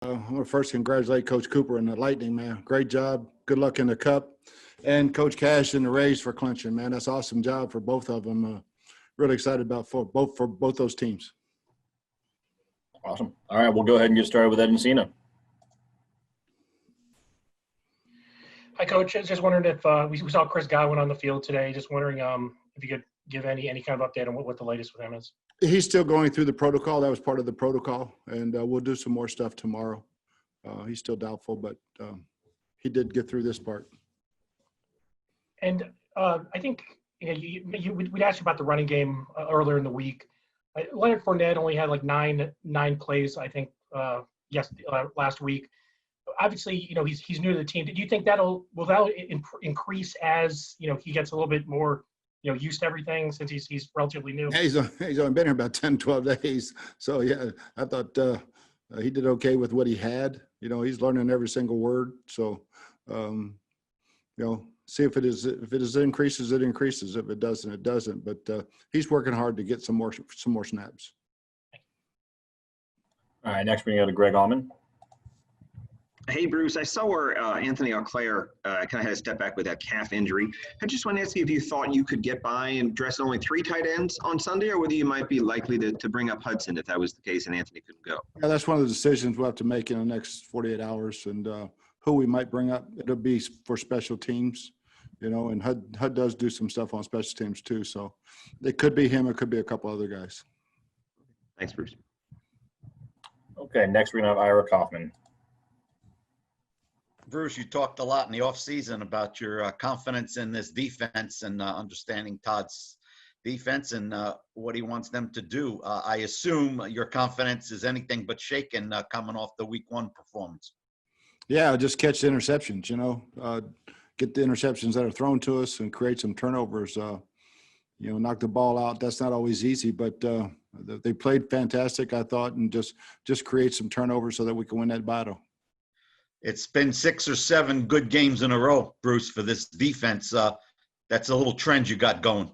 I want to first congratulate Coach Cooper and the Lightning, man. Great job. Good luck in the Cup. And Coach Cash and the Rays for clinching, man. That's an awesome job for both of them. Really excited about for both those teams. Awesome. All right, we'll go ahead and get started with Ed and Cena. Hi, Coach. I was just wondering if we saw Chris Godwin on the field today. Just wondering if you could give any kind of update on what the latest with him is. He's still going through the protocol. That was part of the protocol, and we'll do some more stuff tomorrow. He's still doubtful, but he did get through this part. And I think we'd asked you about the running game earlier in the week. Leonard Fournette only had like nine plays, I think, last week. Obviously, he's new to the team. Do you think will that increase as he gets a little bit more used to everything since he's relatively new? Yeah, he's only been here about 10, 12 days. So yeah, I thought he did okay with what he had. He's learning every single word. So see if it increases, it increases. If it doesn't, it doesn't. But he's working hard to get some more snaps. All right, next we go to Greg Allman. Hey, Bruce, I saw where Anthony Auclair kind of had to step back with that calf injury. I just wanted to ask you if you thought you could get by and dress only 3 tight ends on Sunday, or whether you might be likely to bring up Hudson if that was the case and Anthony couldn't go. Yeah, that's one of the decisions we'll have to make in the next 48 hours, and who we might bring up. It'll be for special teams, and HUD does do some stuff on special teams too. So it could be him. It could be a couple other guys. Thanks, Bruce. Okay, next we're going to have Ira Kaufman. Bruce, you talked a lot in the offseason about your confidence in this defense and understanding Todd's defense and what he wants them to do. I assume your confidence is anything but shaken coming off the week 1 performance. Yeah, just catch the interceptions, get the interceptions that are thrown to us and create some turnovers. Knock the ball out. That's not always easy, but they played fantastic, I thought, and just create some turnovers so that we can win that battle. It's been 6 or 7 good games in a row, Bruce, for this defense. That's a little trend you got going.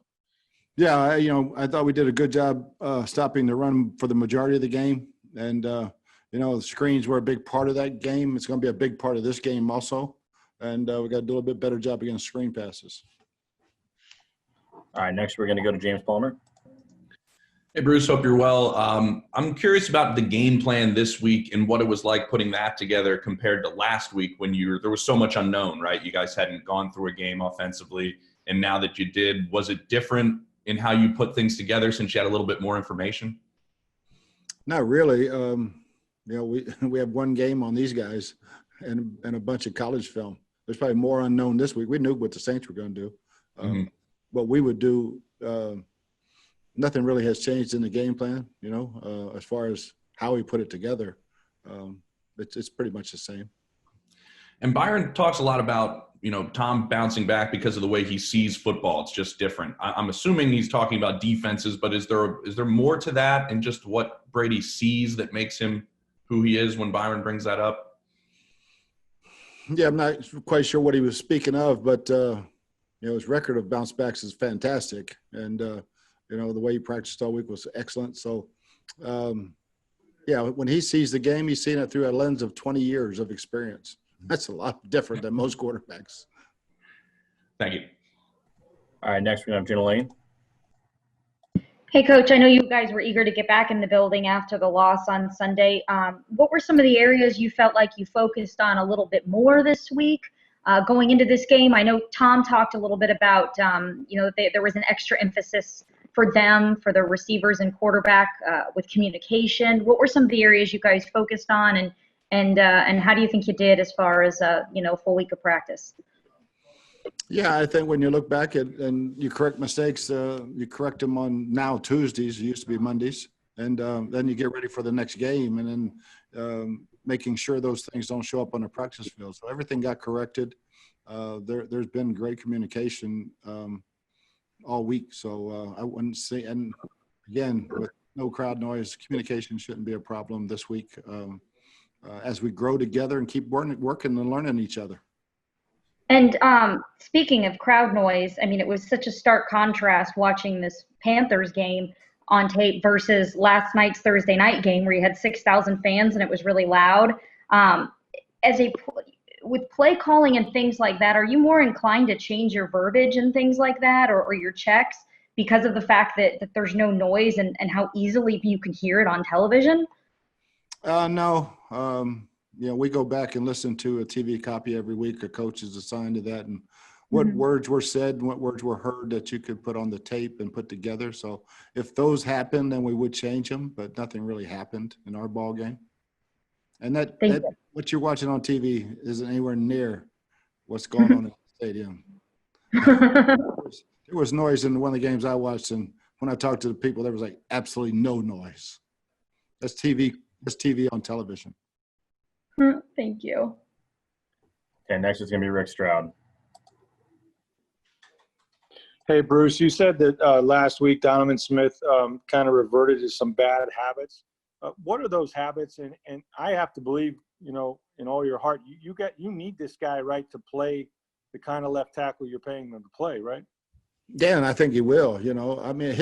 Yeah, I thought we did a good job stopping the run for the majority of the game. And, the screens were a big part of that game. It's going to be a big part of this game also. And we got to do a little bit better job against screen passes. All right, next we're going to go to James Palmer. Hey, Bruce, hope you're well. I'm curious about the game plan this week and what it was like putting that together compared to last week when there was so much unknown, right? You guys hadn't gone through a game offensively, and now that you did, was it different in how you put things together since you had a little bit more information? Not really. We have one game on these guys and a bunch of college film. There's probably more unknown this week. We knew what the Saints were going to do. What we would do nothing really has changed in the game plan, as far as how we put it together. It's pretty much the same. And Byron talks a lot about, Tom bouncing back because of the way he sees football. It's just different. I'm assuming he's talking about defenses, but is there more to that and just what Brady sees that makes him who he is when Byron brings that up? Yeah, I'm not quite sure what he was speaking of, but, his record of bounce backs is fantastic. And, the way he practiced all week was excellent. So, when he sees the game, he's seeing it through a lens of 20 years of experience. That's a lot different than most quarterbacks. Thank you. All right, next we have Jenna Lane. Hey, Coach, I know you guys were eager to get back in the building after the loss on Sunday. What were some of the areas you felt like you focused on a little bit more this week going into this game? I know Tom talked a little bit about, there was an extra emphasis for them, for the receivers and quarterback with communication. What were some of the areas you guys focused on, and how do you think you did as far as full week of practice? Yeah, I think when you look back at and you correct mistakes, you correct them on now Tuesdays. It used to be Mondays, and then you get ready for the next game, and then making sure those things don't show up on the practice field. So everything got corrected. There's been great communication all week. So I wouldn't say, and again, with no crowd noise, communication shouldn't be a problem this week as we grow together and keep working and learning each other. And speaking of crowd noise, I mean, it was such a stark contrast watching this Panthers game on tape versus last night's Thursday night game where you had 6,000 fans and it was really loud. With play calling and things like that, are you more inclined to change your verbiage and things like that, or your checks, because of the fact that there's no noise and how easily you can hear it on television? No. We go back and listen to a TV copy every week. A coach is assigned to that, and what words were said and what words were heard that you could put on the tape and put together. So if those happened, then we would change them, but nothing really happened in our ball game. And that what you're watching on TV isn't anywhere near what's going on in the stadium. There was noise in one of the games I watched, and when I talked to the people, there was like absolutely no noise. That's TV. That's TV on television. Thank you. Okay, next is going to be Rick Stroud. Hey, Bruce, you said that last week Donovan Smith kind of reverted to some bad habits. What are those habits? And I have to believe, in all your heart, you need this guy, right, to play the kind of left tackle you're paying him to play, right? Yeah, and I think he will. I mean,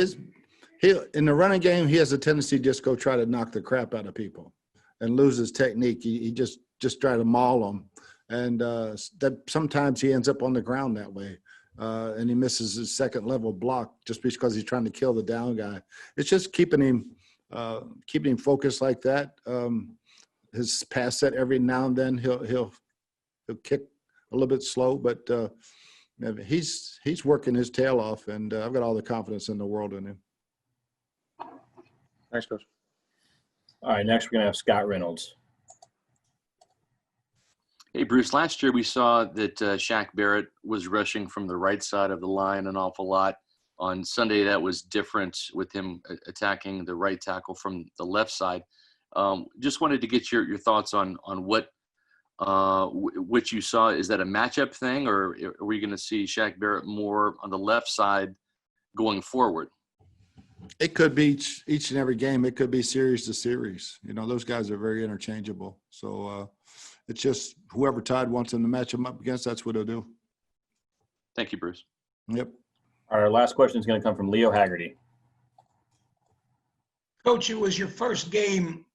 he in the running game, he has a tendency to just go try to knock the crap out of people and lose his technique. He just try to maul them, and that sometimes he ends up on the ground that way. And he misses his second level block just because he's trying to kill the down guy. It's just keeping him focused like that. His pass set every now and then he'll kick a little bit slow, but he's working his tail off, and I've got all the confidence in the world in him. Thanks, Coach. All right, next we're going to have Scott Reynolds. Hey, Bruce, last year we saw that Shaq Barrett was rushing from the right side of the line an awful lot. On Sunday, that was different with him attacking the right tackle from the left side. Just wanted to get your thoughts on what you saw. Is that a matchup thing, or are we going to see Shaq Barrett more on the left side going forward? It could be each and every game. It could be series to series. Those guys are very interchangeable. So it's just whoever Todd wants them to match them up against, that's what he'll do. Thank you, Bruce. Yep. Our last question is going to come from Leo Haggerty. Coach, it was your first game,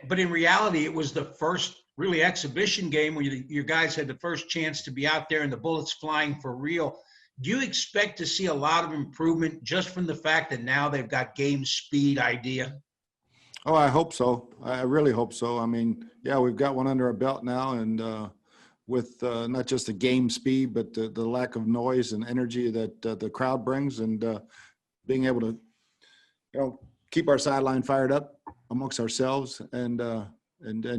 but in reality, it was the first really exhibition game where your guys had the first chance to be out there and the bullets flying for real. Do you expect to see a lot of improvement just from the fact that now they've got game speed idea? Oh, I hope so. I really hope so. I mean, yeah, we've got one under our belt now, and with not just the game speed, but the lack of noise and energy that the crowd brings, and being able to, keep our sideline fired up amongst ourselves, and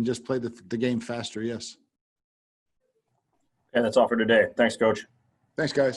just play the game faster. Yes. And that's all for today. Thanks, Coach. Thanks, guys.